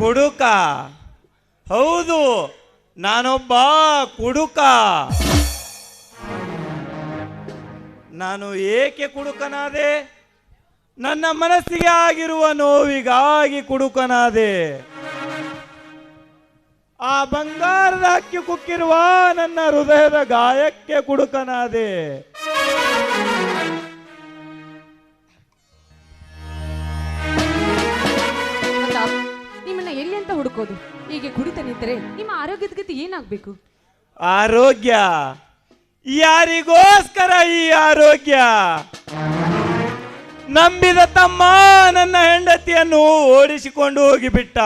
ಕುಡುಕ. ಹೌದು, ನಾನೊಬ್ಬ ಕುಡುಕ. ನಾನು ಏಕೆ ಕುಡುಕನಾದೆ? ನನ್ನ ಮನಸ್ಸಿಗೆ ಆಗಿರುವ ನೋವಿಗಾಗಿ ಕುಡುಕನಾದೆ. ಆ ಬಂಗಾರದ ಹಕ್ಕಿ ಕುಕ್ಕಿರುವ ನನ್ನ ಹೃದಯದ ಗಾಯಕ್ಕೆ ಕುಡುಕನಾದೆ. ನಿಮ್ಮನ್ನ ಎಲ್ಲಿ ಅಂತ ಹುಡುಕೋದು? ಹೀಗೆ ಕುಡಿತ ನಿಂತರೆ ನಿಮ್ಮ ಆರೋಗ್ಯದ ಗತಿ ಏನಾಗ್ಬೇಕು? ಆರೋಗ್ಯ? ಯಾರಿಗೋಸ್ಕರ ಈ ಆರೋಗ್ಯ? ನಂಬಿದ ತಮ್ಮ ನನ್ನ ಹೆಂಡತಿಯನ್ನು ಓಡಿಸಿಕೊಂಡು ಹೋಗಿಬಿಟ್ಟ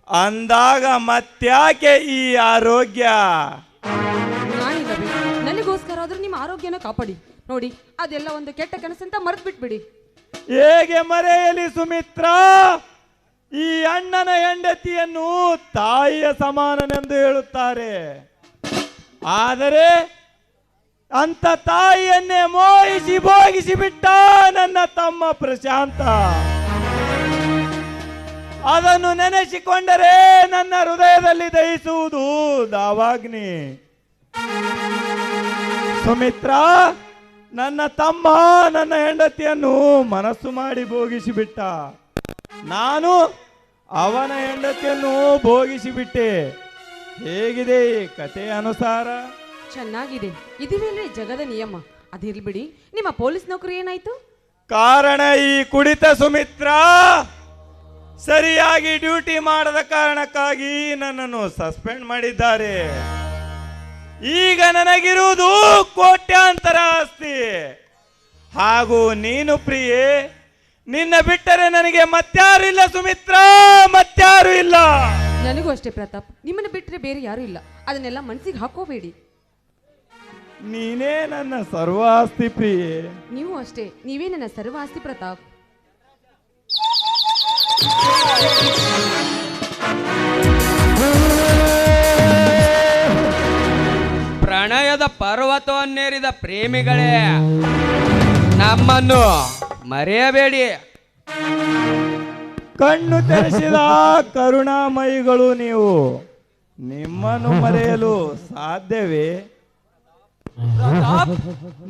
ಅಂದಾಗ ಮತ್ತ್ಯಾಕೆ ಈ ಆರೋಗ್ಯ? ನನಗೋಸ್ಕರ ಆದ್ರೂ ನಿಮ್ಮ ಆರೋಗ್ಯನ ಕಾಪಾಡಿ. ನೋಡಿ, ಅದೆಲ್ಲ ಒಂದು ಕೆಟ್ಟ ಕನಸಂತ ಮರೆತು ಬಿಟ್ಬಿಡಿ. ಹೇಗೆ ಮರೆಯಲಿ ಸುಮಿತ್ರಾ? ಈ ಅಣ್ಣನ ಹೆಂಡತಿಯನ್ನು ತಾಯಿಯ ಸಮಾನನೆಂದು ಹೇಳುತ್ತಾರೆ. ಆದರೆ ಅಂತ ತಾಯಿಯನ್ನೇ ಮೋಹಿಸಿ ಭೋಗಿಸಿ ಬಿಟ್ಟ ನನ್ನ ತಮ್ಮ ಪ್ರಶಾಂತ. ಅದನ್ನು ನೆನೆಸಿಕೊಂಡರೆ ನನ್ನ ಹೃದಯದಲ್ಲಿ ದಹಿಸುವುದು ದಾವಾಗ್ನಿ. ಸುಮಿತ್ರಾ, ನನ್ನ ತಮ್ಮ ನನ್ನ ಹೆಂಡತಿಯನ್ನು ಮನಸ್ಸು ಮಾಡಿ ಭೋಗಿಸಿಬಿಟ್ಟ. ನಾನು ಅವನ ಹೆಂಡತಿಯನ್ನು ಭೋಗಿಸಿಬಿಟ್ಟೆ. ಹೇಗಿದೆ ಈ ಕಥೆ ಅನುಸಾರ? ಚೆನ್ನಾಗಿದೆ. ಇದುವೇ ಜಗದ ನಿಯಮ. ಅದಿರ್ಲಿ, ನಿಮ್ಮ ಪೊಲೀಸ್ ನೌಕರಿ ಏನಾಯ್ತು? ಕಾರಣ ಈ ಕುಡಿತ ಸುಮಿತ್ರಾ. ಸರಿಯಾಗಿ ಡ್ಯೂಟಿ ಮಾಡದ ಕಾರಣಕ್ಕಾಗಿ ನನ್ನನ್ನು ಸಸ್ಪೆಂಡ್ ಮಾಡಿದ್ದಾರೆ. ಈಗ ನನಗಿರುವುದು ಕೋಟ್ಯಾಂತರ ಆಸ್ತಿ. ಹಾಗೂ ನೀನು ಪ್ರಿಯೆ, ನಿನ್ನ ಬಿಟ್ಟರೆ ನನಗೆ ಮತ್ಯಾರು ಇಲ್ಲ ಸುಮಿತ್ರಾ, ಮತ್ಯಾರು ಇಲ್ಲ. ನನಗೂ ಅಷ್ಟೇ ಪ್ರತಾಪ್, ನಿಮ್ಮನ್ನು ಬಿಟ್ಟರೆ ಬೇರೆ ಯಾರು ಇಲ್ಲ. ಅದನ್ನೆಲ್ಲ ಮನಸ್ಸಿಗೆ ಹಾಕೋಬೇಡಿ. ನೀನೇ ನನ್ನ ಸರ್ವ ಆಸ್ತಿ ಪ್ರಿಯೆ. ನೀವು ಅಷ್ಟೇ, ನೀವೇ ನನ್ನ ಸರ್ವ ಆಸ್ತಿ ಪ್ರತಾಪ್. ಪ್ರಣಯದ ಪರ್ವತವನ್ನೇರಿದ ಪ್ರೇಮಿಗಳೇ, ನಮ್ಮನ್ನು ಮರೆಯಬೇಡಿ. ಕಣ್ಣು ತೆರೆಸಿದ ಕರುಣಾಮಯಿಗಳು ನೀವು. ನಿಮ್ಮನ್ನು ಮರೆಯಲು ಸಾಧ್ಯವೇ?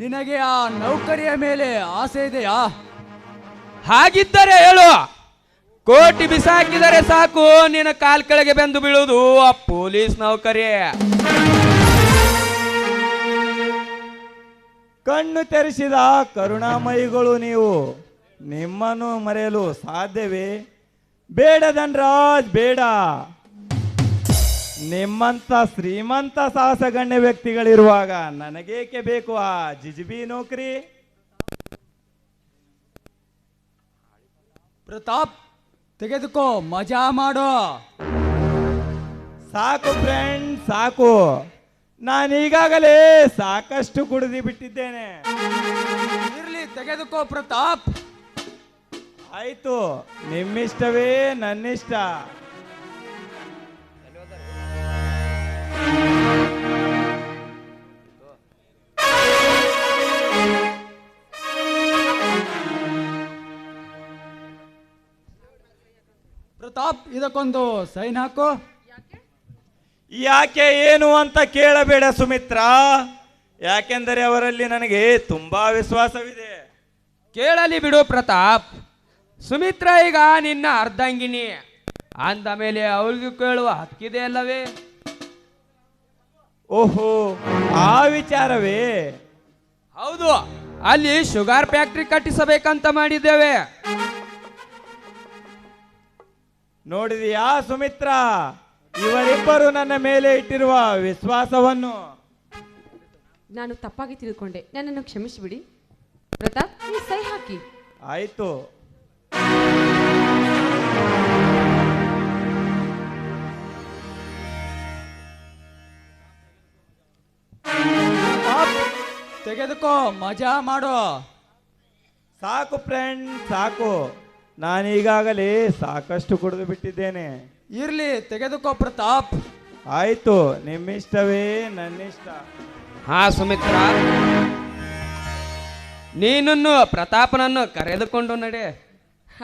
ನಿನಗೆ ಆ ನೌಕರಿಯ ಮೇಲೆ ಆಸೆ ಇದೆಯಾ? ಹಾಗಿದ್ದರೆ ಹೇಳು. ಕೋಟಿ ಬಿಸಾಕಿದರೆ ಸಾಕು, ನಿನ್ನ ಕಾಲ್ ಕೆಳಗೆ ಬೆಂದು ಬೀಳುವುದು ಆ ಪೊಲೀಸ್ ನೌಕರಿ. ಕಣ್ಣು ತೆರೆಸಿದ ಕರುಣಾಮಯಿಗಳು ನೀವು. ನಿಮ್ಮನ್ನು ಮರೆಯಲು ಸಾಧ್ಯವೇ? ಬೇಡ ಧನ್ರಾಜ್, ಬೇಡ. ನಿಮ್ಮಂತ ಶ್ರೀಮಂತ ಸಾಹಸಗಣ್ಯ ವ್ಯಕ್ತಿಗಳಿರುವಾಗ ನನಗೇಕೆ ಬೇಕು ಆ ಜಿಜಿಬಿ ನೌಕರಿ? ಪ್ರತಾಪ್, ತೆಗೆದುಕೋ, ಮಜಾ ಮಾಡೋ. ಸಾಕು ಫ್ರೆಂಡ್, ಸಾಕು. ನಾನೀಗಾಗಲೇ ಸಾಕಷ್ಟು ಕುಡಿದು ಬಿಟ್ಟಿದ್ದೇನೆ. ಇರ್ಲಿ, ತೆಗೆದುಕೋ ಪ್ರತಾಪ್. ಆಯ್ತು, ನಿಮ್ಮಿಷ್ಟವೇ ನನ್ನಿಷ್ಟ. ಪ್ರತಾಪ್, ಇದಕ್ಕೊಂದು ಸೈನ್ ಹಾಕೋ. ಯಾಕೆ ಏನು ಅಂತ ಕೇಳಬೇಡ ಸುಮಿತ್ರಾ. ಯಾಕೆಂದರೆ ಅವರಲ್ಲಿ ನನಗೆ ತುಂಬಾ ವಿಶ್ವಾಸವಿದೆ. ಕೇಳಲಿ ಬಿಡು ಪ್ರತಾಪ್. ಸುಮಿತ್ರ ಈಗ ನಿನ್ನ ಅರ್ಧಾಂಗಿನಿ ಅಂದ ಮೇಲೆ ಅವಳಿಗೂ ಕೇಳುವ ಹಕ್ಕಿದೆ ಅಲ್ಲವೇ? ಓಹೋ, ಆ ವಿಚಾರವೇ? ಹೌದು, ಅಲ್ಲಿ ಶುಗರ್ ಫ್ಯಾಕ್ಟರಿ ಕಟ್ಟಿಸಬೇಕಂತ ಮಾಡಿದ್ದೇವೆ. ನೋಡಿದೆಯಾ ಸುಮಿತ್ರಾ, ಇವರಿಬ್ಬರು ನನ್ನ ಮೇಲೆ ಇಟ್ಟಿರುವ ವಿಶ್ವಾಸವನ್ನು? ನಾನು ತಪ್ಪಾಗಿ ತಿಳ್ಕೊಂಡೆ, ನನ್ನನ್ನು ಕ್ಷಮಿಸಿಬಿಡಿ. ಪ್ರತಾಪ್, ನೀವು ಸೈ ಹಾಕಿ. ಆಯ್ತು. ತೆಗೆದುಕೋ, ಮಜಾ ಮಾಡೋ. ಸಾಕು ಫ್ರೆಂಡ್, ಸಾಕು. ನಾನೀಗಾಗಲೇ ಸಾಕಷ್ಟು ಕುಡಿದು ಬಿಟ್ಟಿದ್ದೇನೆ. ಇರ್ಲಿ, ತೆಗೆದುಕೋ ಪ್ರತಾಪ್. ಆಯ್ತು, ನಿಮ್ಮಿಷ್ಟವೇ ನನ್ನಿಷ್ಟ. ಹಾ ಸುಮಿತ್ರ, ನೀನನ್ನು ಪ್ರತಾಪನನ್ನು ಕರೆದುಕೊಂಡು ನಡೆ.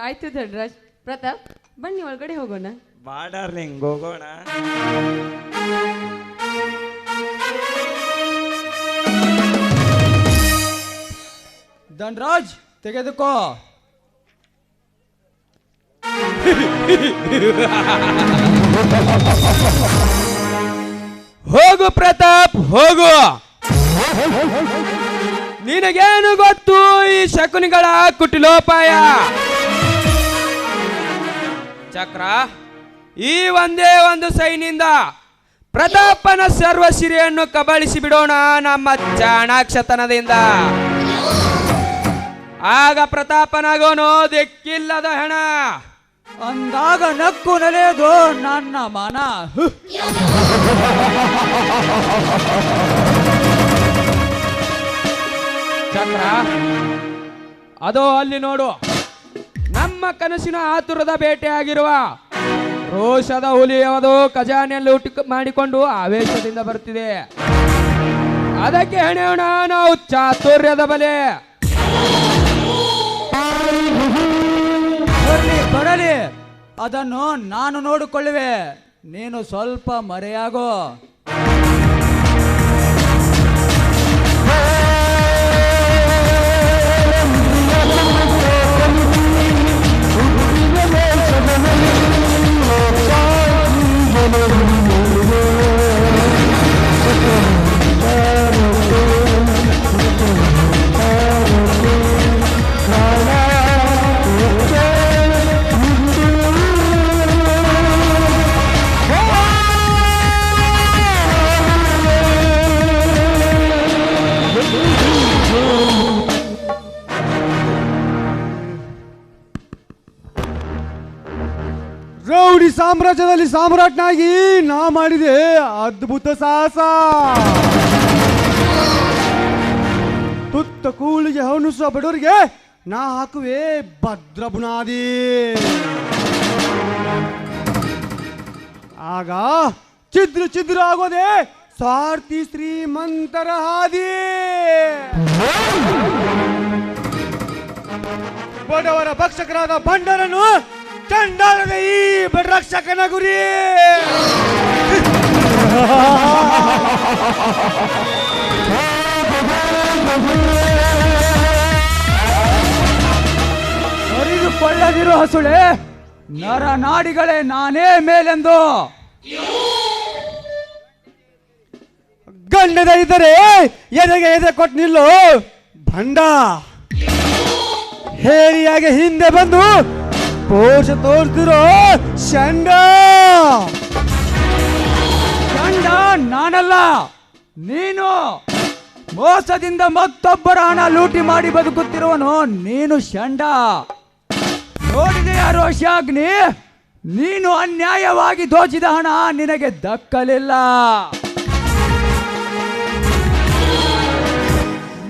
ಆಯ್ತು ಧನ್ರಾಜ್. ಪ್ರತಾಪ್, ಬನ್ನಿ ಒಳಗಡೆ ಹೋಗೋಣ. ಬಾ ಡಾರ್ಲಿಂಗ್ ಹೋಗೋಣ. ಧನ್ರಾಜ್ ತೆಗೆದುಕೋ. ಹೋಗು ಪ್ರತಾಪ್ ಹೋಗು. ನಿನಗೇನು ಗೊತ್ತು ಈ ಶಕುನಿಗಳ ಕುಟಿಲೋಪಾಯ? ಚಕ್ರ, ಈ ಒಂದೇ ಒಂದು ಸೈನಿಂದ ಪ್ರತಾಪನ ಸರ್ವಸಿರಿಯನ್ನು ಕಬಳಿಸಿ ಬಿಡೋಣ ನಮ್ಮ ಚಾಣಾಕ್ಷತನದಿಂದ. ಆಗ ಪ್ರತಾಪನಾಗೋನು ದಿಕ್ಕಿಲ್ಲದ ಹೆಣ. ಅಂದಾಗ ನಕ್ಕು ನಲೆಯೋದು ನನ್ನ ಮನ. ಚಕ್ರ, ಅದೋ ಅಲ್ಲಿ ನೋಡು, ನಮ್ಮ ಕನಸಿನ ಆತುರದ ಬೇಟೆಯಾಗಿರುವ ರೋಷದ ಹುಲಿಯವದು ಖಜಾನೆಯಲ್ಲಿ ಊಟ ಮಾಡಿಕೊಂಡು ಆವೇಶದಿಂದ ಬರ್ತಿದೆ. ಅದಕ್ಕೆ ಹೆಣೆಯೋಣ ನಾವು ಚಾತುರ್ಯದ ಬಲೆ. ಬರಲಿ, ಅದನ್ನು ನಾನು ನೋಡಿಕೊಳ್ಳುವೆ. ನೀನು ಸ್ವಲ್ಪ ಮರೆಯಾಗೋ. ರೌಡಿ ಸಾಮ್ರಾಜ್ಯದಲ್ಲಿ ಸಾಮ್ರಾಟ್ನಾಗಿ ನಾ ಮಾಡಿದೆ ಅದ್ಭುತ ಸಾಹಸ. ತುತ್ತ ಕೂಳಿಗೆ ಹವಣಿಸುವ ಬಡವರಿಗೆ ನಾ ಹಾಕುವೆ ಭದ್ರ ಬುನಾದಿ. ಆಗ ಚಿದ್ರ ಚಿದ್ರ ಆಗೋದೆ ಸ್ವಾರ್ಥಿ ಶ್ರೀಮಂತರ ಹಾದಿ. ಬಡವರ ಭಕ್ಷಕರಾದ ಭಂಡರನ್ನು ಚಂಡಾಲದ ಈ ಬಡರಕ್ಷಕನ ಗುರಿ. ಅರಿದುಕೊಳ್ಳದಿರೋ ಹಸುಳೆ, ನರ ನಾಡಿಗಳೇ ನಾನೇ ಮೇಲೆಂದು. ಗಂಡದ ಇದ್ದರೆ ಎದೆಗೆ ಎದೆ ಕೊಟ್ಟು ನಿಲ್ಲು ಭಂಡ. ಹೇರಿಯಾಗೆ ಹಿಂದೆ ಬಂದು ಪೋಷ ತೋರ್ತಿರೋ ಶಂಡ. ಗಂಡ ನಾನಲ್ಲ, ನೀನು. ಮೋಸದಿಂದ ಮತ್ತೊಬ್ಬರ ಹಣ ಲೂಟಿ ಮಾಡಿ ಬದುಕುತ್ತಿರುವನು ನೀನು ಷಂಡ. ನೋಡಿದೆಯಾ ರೋಷಾಗ್ನಿ, ನೀನು ಅನ್ಯಾಯವಾಗಿ ದೋಚಿದ ಹಣ ನಿನಗೆ ದಕ್ಕಲಿಲ್ಲ.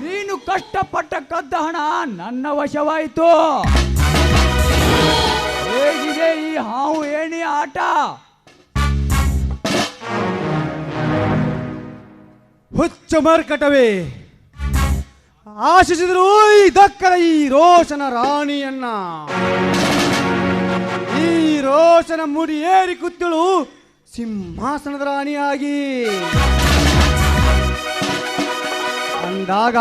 ನೀನು ಕಷ್ಟಪಟ್ಟ ಕದ್ದ ಹಣ ನನ್ನ ವಶವಾಯಿತು. ಹೇಗಿದೆ ಈ ಹಾವು ಏಣಿ ಆಟ? ಹುಚ್ಚ ಮರ್ಕಟವೇ, ಆಶಿಸಿದ್ರು ಈ ದಕ್ಕದ ಈ ರೋಷನ ರಾಣಿಯನ್ನ. ಈ ರೋಷನ ಮುಡಿ ಏರಿ ಕೂತಳು ಸಿಂಹಾಸನದ ರಾಣಿಯಾಗಿ. ಅಂದಾಗ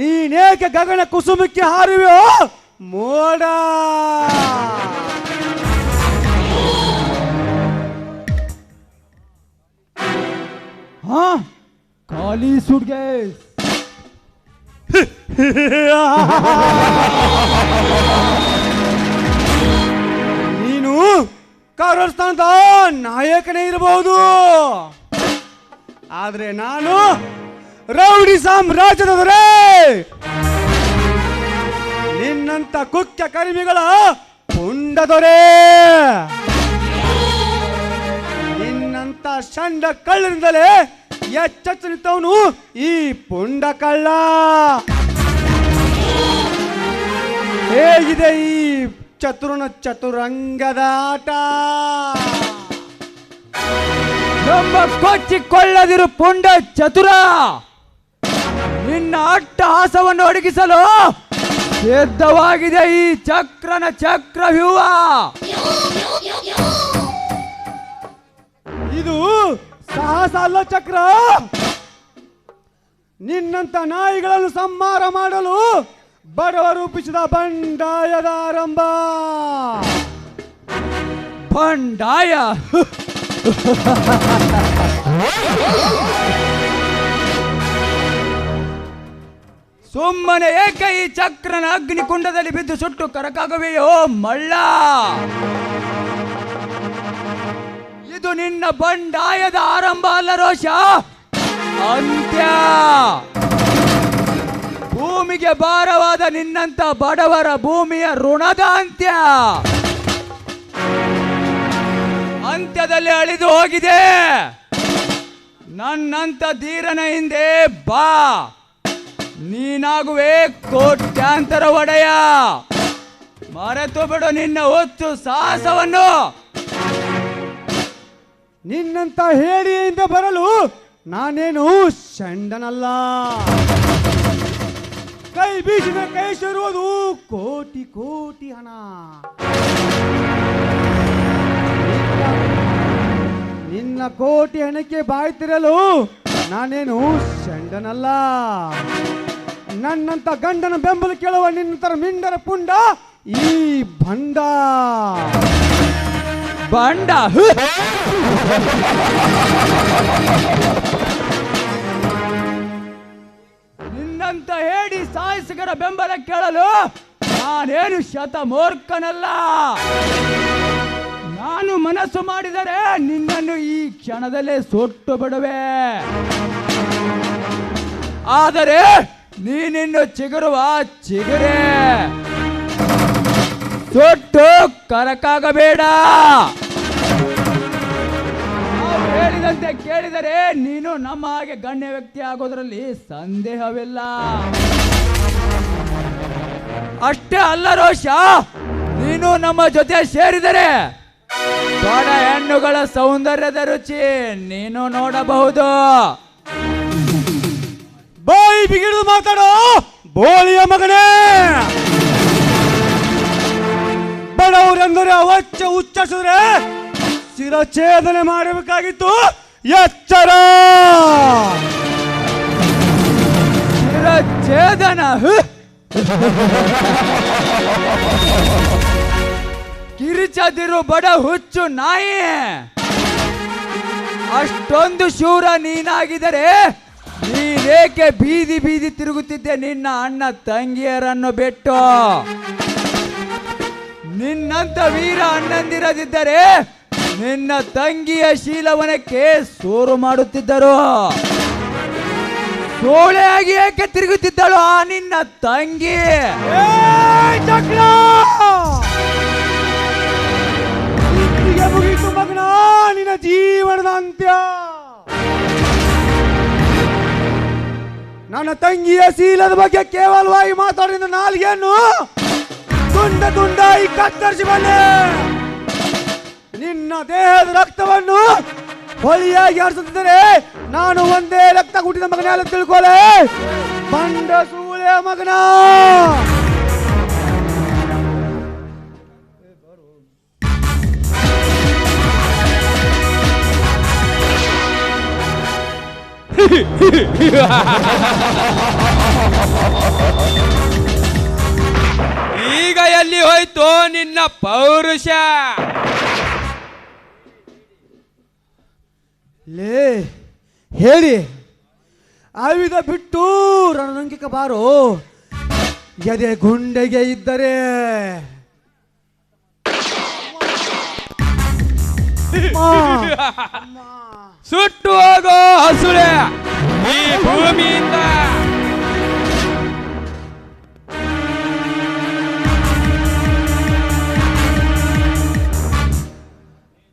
ನೀನೇಕೆ ಗಗನ ಕುಸುಮಕ್ಕೆ ಹಾರುವೆಯೋ ಮೋಡ? ಹಾ, ಖಾಲಿ ಸುಟ್ಕೇಸ್. ನೀನು ಕಾರಸ್ಥಾನದ ನಾಯಕನೇ ಇರಬಹುದು, ಆದ್ರೆ ನಾನು ರೌಡಿ ಸಾಮ್ರಾಜ್ಯದ ದೊರೆ. ನಿನ್ನಂತ ಕುಖ್ಯ ಕರ್ಮಿಗಳ ಪುಂಡ ದೊರೆ. ನಿನ್ನಂತ ಷಂಡ ಕಳ್ಳರಿಂದಲೇ ಎಚ್ಚೆತ್ತು ನಿಂತವನು ಈ ಪುಂಡ ಕಳ್ಳ. ಹೇಗಿದೆ ಈ ಚತುರನ ಚತುರಂಗದ ಆಟ? ನಮ್ಮ ಕೊಚ್ಚಿಕೊಳ್ಳದಿರು ಪುಂಡ ಚತುರ. ನಿನ್ನ ಅಟ್ಟಹಾಸವನ್ನು ಒಡಗಿಸಲು ಸಿದ್ಧವಾಗಿದೆ ಈ ಚಕ್ರನ ಚಕ್ರವ್ಯೂಹ. ಇದು ಸಾಹಸ ಅಲ್ಲ ಚಕ್ರ. ನಿನ್ನಂತ ನಾಯಿಗಳನ್ನು ಸಂಹಾರ ಮಾಡಲು ಬಡವ ರೂಪಿಸಿದ ಬಂಡಾಯದ ಆರಂಭ. ಬಂಡಾಯ. ಸುಮ್ಮನೆ ಏಕ ಈ ಚಕ್ರನ ಅಗ್ನಿಕುಂಡದಲ್ಲಿ ಬಿದ್ದು ಸುಟ್ಟು ಕರಕಾಗವೆಯೋ ಮಳ್ಳ? ಇದು ನಿನ್ನ ಬಂಡಾಯದ ಆರಂಭ ಅಲ್ಲ ರೋಷ, ಅಂತ್ಯ. ಭೂಮಿಗೆ ಭಾರವಾದ ನಿನ್ನಂತ ಬಡವರ ಭೂಮಿಯ ಋಣದ ಅಂತ್ಯ. ಅಂತ್ಯದಲ್ಲಿ ಅಳಿದು ಹೋಗಿದೆ. ನನ್ನಂತ ಧೀರನ ಹಿಂದೆ ಬಾ, ನೀನಾಗುವೆ ಕೋಟ್ಯಾಂತರ ಒಡೆಯ. ಮರೆತು ಬಿಡು ನಿನ್ನ ಹೊತ್ತು ಸಾಹಸವನ್ನು. ನಿನ್ನಂತ ಹೇಳಿಯಿಂದ ಬರಲು ನಾನೇನು ಷಂಡನಲ್ಲ. ಕೈ ಬೀಸಿದ ಕೈ ಸೇರುವುದು ಕೋಟಿ ಕೋಟಿ ಹಣ. ನಿನ್ನ ಕೋಟಿ ಹಣಕ್ಕೆ ಬಾಯ್ತಿರಲು ನಾನೇನು ಷಂಡನಲ್ಲ. ನನ್ನಂತ ಗಂಡನ ಬೆಂಬಲ ಕೇಳುವ ನಿನ್ನಂತರ ಮಿಂಡರ ಪುಂಡ ಈ ಬಂಡ. ಬಂಡ. ನಿನ್ನಂತ ಹೇಳಿ ಸಾಹಸಿಗರ ಬೆಂಬಲ ಕೇಳಲು ನಾನೇನು ಶತಮೂರ್ಖನಲ್ಲ. ನಾನು ಮನಸ್ಸು ಮಾಡಿದರೆ ನಿನ್ನನ್ನು ಈ ಕ್ಷಣದಲ್ಲೇ ಸುಟ್ಟು ಬಿಡುವೆ. ಆದರೆ ನೀನಿನ್ನು ಚಿಗುರುವ ಚಿಗುರೆ, ಸುಟ್ಟು ಕರಕಾಗಬೇಡ. ನಾವು ಹೇಳಿದಂತೆ ಕೇಳಿದರೆ ನೀನು ನಮ್ಮ ಹಾಗೆ ಗಣ್ಯ ವ್ಯಕ್ತಿ ಆಗೋದ್ರಲ್ಲಿ ಸಂದೇಹವಿಲ್ಲ. ಅಷ್ಟೇ ಅಲ್ಲ ರೋಷ, ನೀನು ನಮ್ಮ ಜೊತೆ ಸೇರಿದರೆ ಬಡ ಹೆಣ್ಣುಗಳ ಸೌಂದರ್ಯದ ರುಚಿ ನೀನು ನೋಡಬಹುದು. ಬಾಯಿ ಬಿಗಿದು ಮಾತಾಡೋ ಬೋಳಿಯ ಮಗನೇ. ಬಡವರೆಂದರೆ ಅವಚ್ಚ ಉಚ್ಚರಿಸಿದ್ರೆ ಶಿರಛೇದನೆ ಮಾಡಬೇಕಾಗಿತ್ತು. ಎಚ್ಚರ. ಶಿರಛೇದನ? ಕಿರಿಚದಿರು ಬಡ ಹುಚ್ಚು ನಾಯಿ. ಅಷ್ಟೊಂದು ಶೂರ ನೀನಾಗಿದರೆ ನೀನೇಕೆ ಬೀದಿ ಬೀದಿ ತಿರುಗುತ್ತಿದ್ದೆ ನಿನ್ನ ಅಣ್ಣ ತಂಗಿಯರನ್ನು ಬಿಟ್ಟು? ನಿನ್ನಂತ ವೀರ ಅಣ್ಣಂದಿರದಿದ್ದರೆ ನಿನ್ನ ತಂಗಿಯ ಶೀಲವನಕ್ಕೆ ಸೋರು ಮಾಡುತ್ತಿದ್ದರು. ಸೋಳೆಯಾಗಿ ಏಕೆ ತಿರುಗುತ್ತಿದ್ದಳು ಆ ನಿನ್ನ ತಂಗಿ? ಮುಗಿತು ಮಗನ ನಿನ್ನ ಜೀವನದ ಅಂತ್ಯ. ನನ್ನ ತಂಗಿಯ ಶೀಲದ ಬಗ್ಗೆ ಕೇವಲವಾಗಿ ಮಾತಾಡಿದ ನಾಲ್ಗೆಯನ್ನು ತುಂಡ ತುಂಡಾಗಿ ಕತ್ತರಿಸಿ ಬನ್ನಿ. ನಿನ್ನ ದೇಹದ ರಕ್ತವನ್ನು ಹೊಳಿಯಾಗಿ ಆಡಿಸುತ್ತಿದ್ದರೆ ನಾನು ಒಂದೇ ರಕ್ತ ಹುಟ್ಟಿದ ಮಗನ ತಿಳ್ಕೊಳ್ಳೆ ಬಂಡ ಸೂಳೆ ಮಗನ. ಈಗ ಎಲ್ಲಿ ಹೋಯ್ತು ನಿನ್ನ ಪೌರುಷ? ಲೇ ಹೇಳಿ, ಆಯುಧ ಬಿಟ್ಟು ರಣರಂಗಿಕ ಬಾರೋ. ಎದೆ ಗುಂಡೆಗೆ ಇದ್ದರೆ ಸುಟ್ಟು ಹೋಗೋ ಹಸುಳೆ ಈ ಭೂಮಿಯಿಂದ.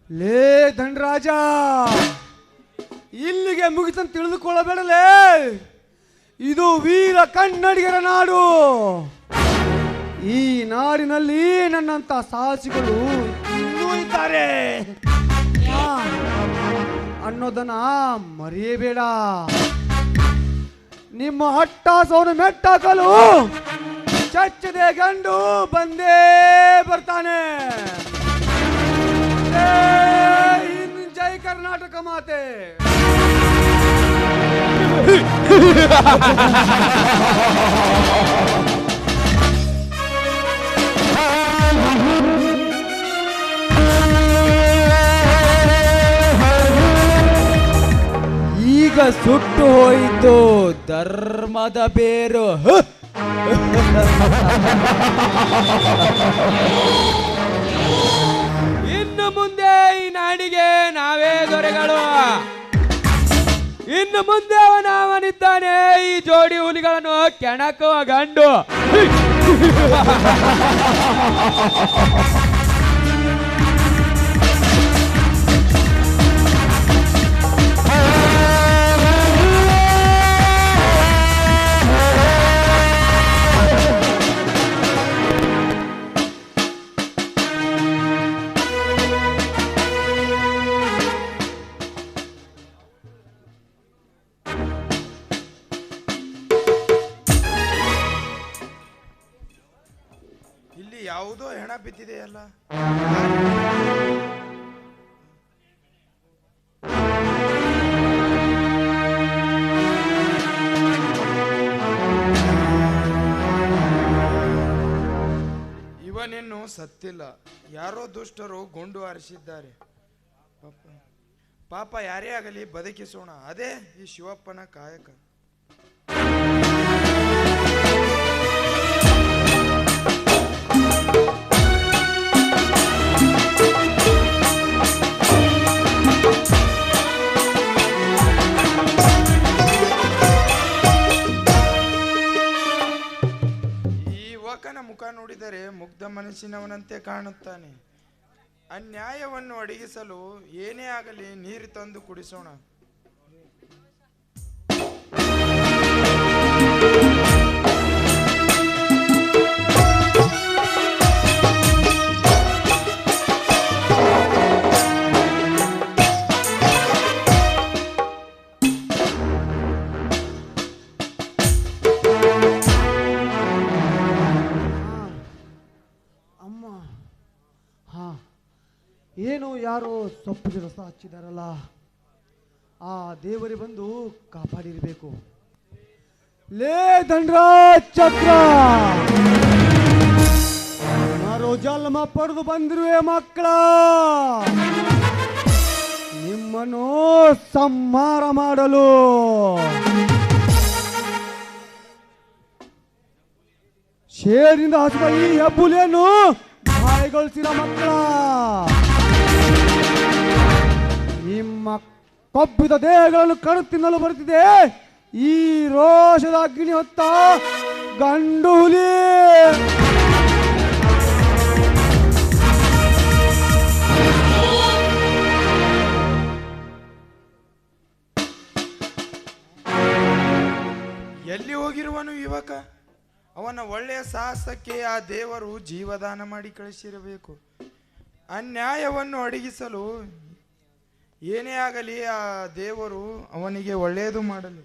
ಲೇ ಧನರಾಜ, ಇಲ್ಲಿಗೆ ಮುಗಿತಂತ ತಿಳಿದುಕೊಳ್ಳಬೇಡಲೇ. ಇದು ವೀರ ಕನ್ನಡಿಗರ ನಾಡು. ಈ ನಾಡಿನಲ್ಲಿ ನನ್ನಂತ ಸಾಹಸಿಗಳು ಇನ್ನೂ ಇದ್ದಾರೆ ಅನ್ನೋದನ್ನ ಮರೆಯಬೇಡ. ನಿಮ್ಮ ಹಟ್ಟಾಸವನ್ನು ಮೆಟ್ಟಾಕಲು ಚಚ್ಚದೆ ಗಂಡು ಬಂದೇ ಬರ್ತಾನೆ. ಜೈ ಹಿಂದ್, ಜೈ ಕರ್ನಾಟಕ ಮಾತೆ. ಈಗ ಸುಟ್ಟು ಹೋಯಿತು ಧರ್ಮದ ಬೇರು. ಇನ್ನು ಮುಂದೆ ಈ ನಾಡಿಗೆ ನಾವೇ ದೊರೆಗಳು. ಇನ್ನು ಮುಂದೆ ಅವನಿದ್ದಾನೆ ಈ ಜೋಡಿ ಹುಲಿಗಳನ್ನು ಕೆಣಕುವ ಗಂಡು. ಇಲ್ಲಿ ಯಾವುದೋ ಹೆಣ ಬಿದ್ದಿದೆಯಲ್ಲ. ಇವನಿನ್ನು ಸತ್ತಿಲ್ಲ. ಯಾರೋ ದುಷ್ಟರು ಗುಂಡು ಹಾರಿಸಿದ್ದಾರೆ. ಪಾಪ ಯಾರೇ ಆಗಲಿ ಬದುಕಿಸೋಣ. ಅದೇ ಈ ಶಿವಪ್ಪನ ಕಾಯಕ. ಮುಖ ನೋಡಿದರೆ ಮುಗ್ಧ ಮನಸ್ಸಿನವನಂತೆ ಕಾಣುತ್ತಾನೆ. ಅನ್ಯಾಯವನ್ನು ಅಡಗಿಸಲು ಏನೇ ಆಗಲಿ ನೀರು ತಂದು ಕುಡಿಸೋಣ. ಏನು ಯಾರೋ ಸೊಪ್ಪು ರಸ ಹಚ್ಚಿದಾರಲ್ಲ, ಆ ದೇವರೇ ಬಂದು ಕಾಪಾಡಿರ್ಬೇಕು. ಲೇ ದಂಡರಾಜ್ ಚಕ್ರ, ಯಾರೋ ಜನ್ಮ ಪಡೆದು ಬಂದಿರುವೆ ಮಕ್ಕಳ, ನಿಮ್ಮನ್ನು ಸಂಹಾರ ಮಾಡಲು. ಶೇರಿಂದ ಹಸಿದ ಈ ಹೆಬ್ಬುಲಿಯನ್ನು ಗಾಯಗೊಳಿಸಿದ ಮಕ್ಕಳ, ನಿಮ್ಮ ಕೊಬ್ಬಿದ ದೇಹಗಳನ್ನು ಕಡು ತಿನ್ನಲು ಬರುತ್ತಿದೆ ಈ ರೋಷದ ಅಗ್ನಿ ಹೊತ್ತ ಗಂಡು ಹುಲಿ. ಎಲ್ಲಿ ಹೋಗಿರುವನು ಯುವಕ? ಅವನ ಒಳ್ಳೆಯ ಸಾಹಸಕ್ಕೆ ಆ ದೇವರು ಜೀವದಾನ ಮಾಡಿ ಕಳಿಸಿರಬೇಕು. ಅನ್ಯಾಯವನ್ನು ಅಡಗಿಸಲು ಏನೇ ಆಗಲಿ ಆ ದೇವರು ಅವನಿಗೆ ಒಳ್ಳೆಯದು ಮಾಡಲಿ.